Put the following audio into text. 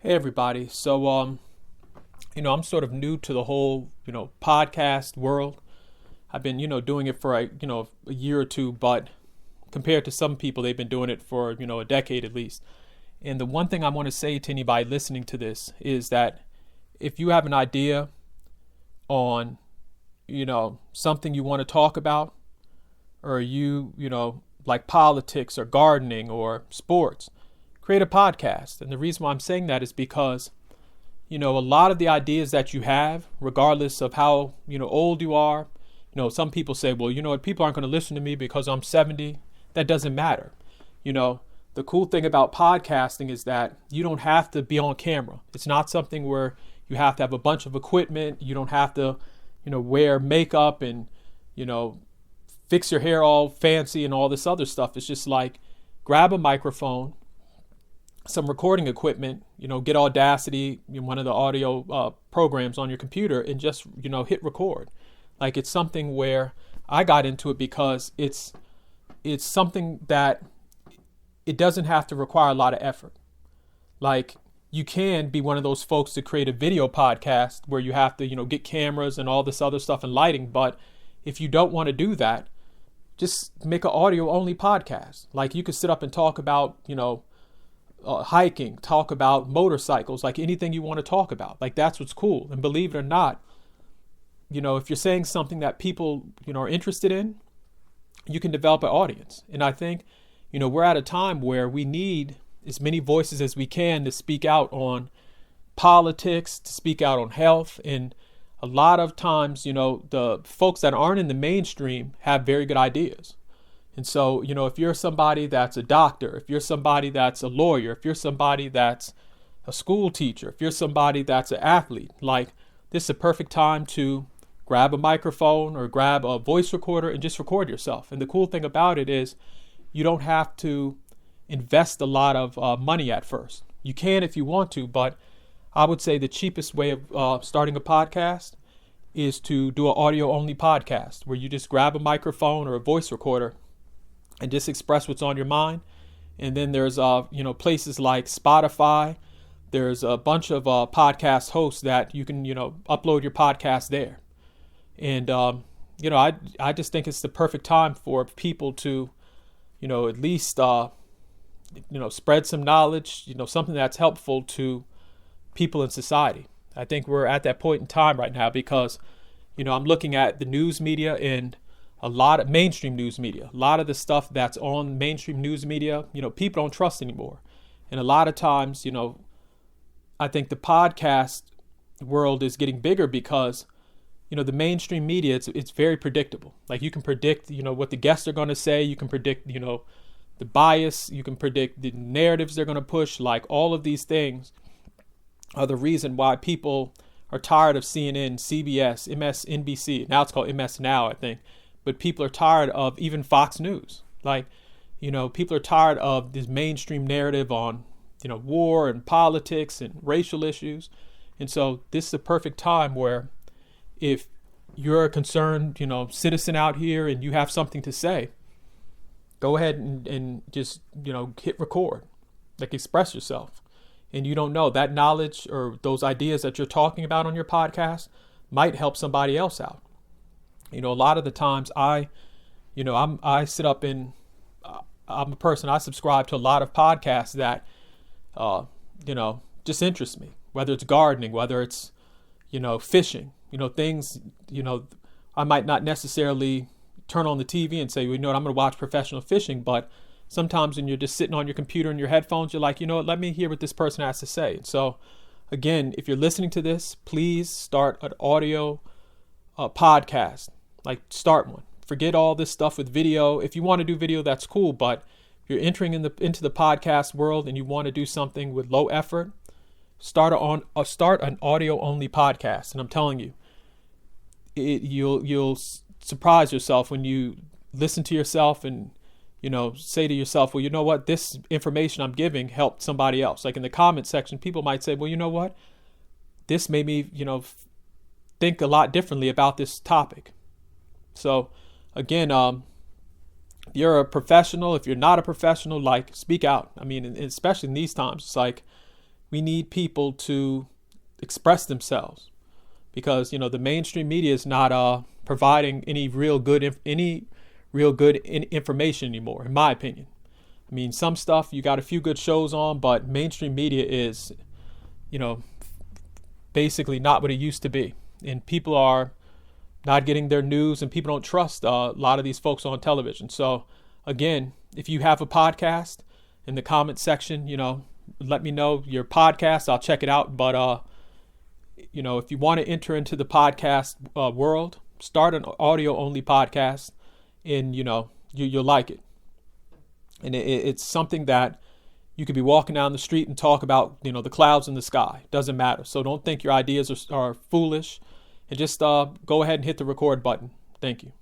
Hey everybody. I'm sort of new to the whole, podcast world. I've been, doing it for a year or two, but compared to some people, they've been doing it for, a decade at least. And the one thing I want to say to anybody listening to this is that if you have an idea on, something you want to talk about, or like politics or gardening or sports, create a podcast. And the reason why I'm saying that is because, a lot of the ideas that you have, regardless of how, old you are, some people say, well, people aren't going to listen to me because I'm 70. That doesn't matter. The cool thing about podcasting is that you don't have to be on camera. It's not something where you have to have a bunch of equipment. You don't have to, wear makeup and, fix your hair all fancy and all this other stuff. It's just like grab a microphone, some recording equipment, get Audacity, one of the audio programs on your computer, and just, hit record. Like, it's something where I got into it because it's something that it doesn't have to require a lot of effort. Like, you can be one of those folks to create a video podcast where you have to, get cameras and all this other stuff and lighting. But if you don't want to do that, just make an audio only podcast. Like, you could sit up and talk about, hiking, talk about motorcycles, like anything you want to talk about. Like, that's what's cool. And believe it or not, if you're saying something that people, are interested in, you can develop an audience. And I think, we're at a time where we need as many voices as we can to speak out on politics, to speak out on health. And a lot of times, the folks that aren't in the mainstream have very good ideas. And so, if you're somebody that's a doctor, if you're somebody that's a lawyer, if you're somebody that's a school teacher, if you're somebody that's an athlete, like, this is a perfect time to grab a microphone or grab a voice recorder and just record yourself. And the cool thing about it is you don't have to invest a lot of money at first. You can if you want to, but I would say the cheapest way of starting a podcast is to do an audio only podcast where you just grab a microphone or a voice recorder and just express what's on your mind. And then there's, places like Spotify. There's a bunch of podcast hosts that you can, upload your podcast there. And, I just think it's the perfect time for people to, at least, spread some knowledge, something that's helpful to people in society. I think we're at that point in time right now because, I'm looking at the news media and a lot of mainstream news media, a lot of the stuff that's on mainstream news media, people don't trust anymore. And a lot of times, I think the podcast world is getting bigger because, the mainstream media, it's very predictable. Like, you can predict, what the guests are going to say. You can predict, the bias. You can predict the narratives they're going to push. Like, all of these things are the reason why people are tired of CNN, CBS, MSNBC. Now it's called MS Now, I think. But people are tired of even Fox News. Like, people are tired of this mainstream narrative on, war and politics and racial issues. And so this is a perfect time where if you're a concerned, citizen out here and you have something to say, go ahead and just, hit record, like, express yourself. And you don't know, that knowledge or those ideas that you're talking about on your podcast might help somebody else out. A lot of the times I sit up and I'm a person, I subscribe to a lot of podcasts that, just interest me, whether it's gardening, whether it's, fishing, things, I might not necessarily turn on the TV and say, well, I'm going to watch professional fishing. But sometimes when you're just sitting on your computer and your headphones, you're like, let me hear what this person has to say. So again, if you're listening to this, please start an audio podcast. Like, start one. Forget all this stuff with video. If you want to do video, that's cool. But if you're entering into the podcast world and you want to do something with low effort, start an audio only podcast. And I'm telling you, you'll surprise yourself when you listen to yourself and, say to yourself, well, you know what? This information I'm giving helped somebody else. Like, in the comment section, people might say, well, you know what? This made me, think a lot differently about this topic. So again, if you're a professional, if you're not a professional, like, speak out. I mean, and especially in these times, it's like we need people to express themselves, because the mainstream media is not providing any real good information anymore, in my opinion. I mean, some stuff you got a few good shows on, but mainstream media is basically not what it used to be, and people are not getting their news, and people don't trust a lot of these folks on television. So again, if you have a podcast, in the comment section, let me know your podcast. I'll check it out. But if you want to enter into the podcast world, start an audio only podcast, and you'll like it. And it's something that you could be walking down the street and talk about, the clouds in the sky. Doesn't matter. So don't think your ideas are foolish, and just go ahead and hit the record button. Thank you.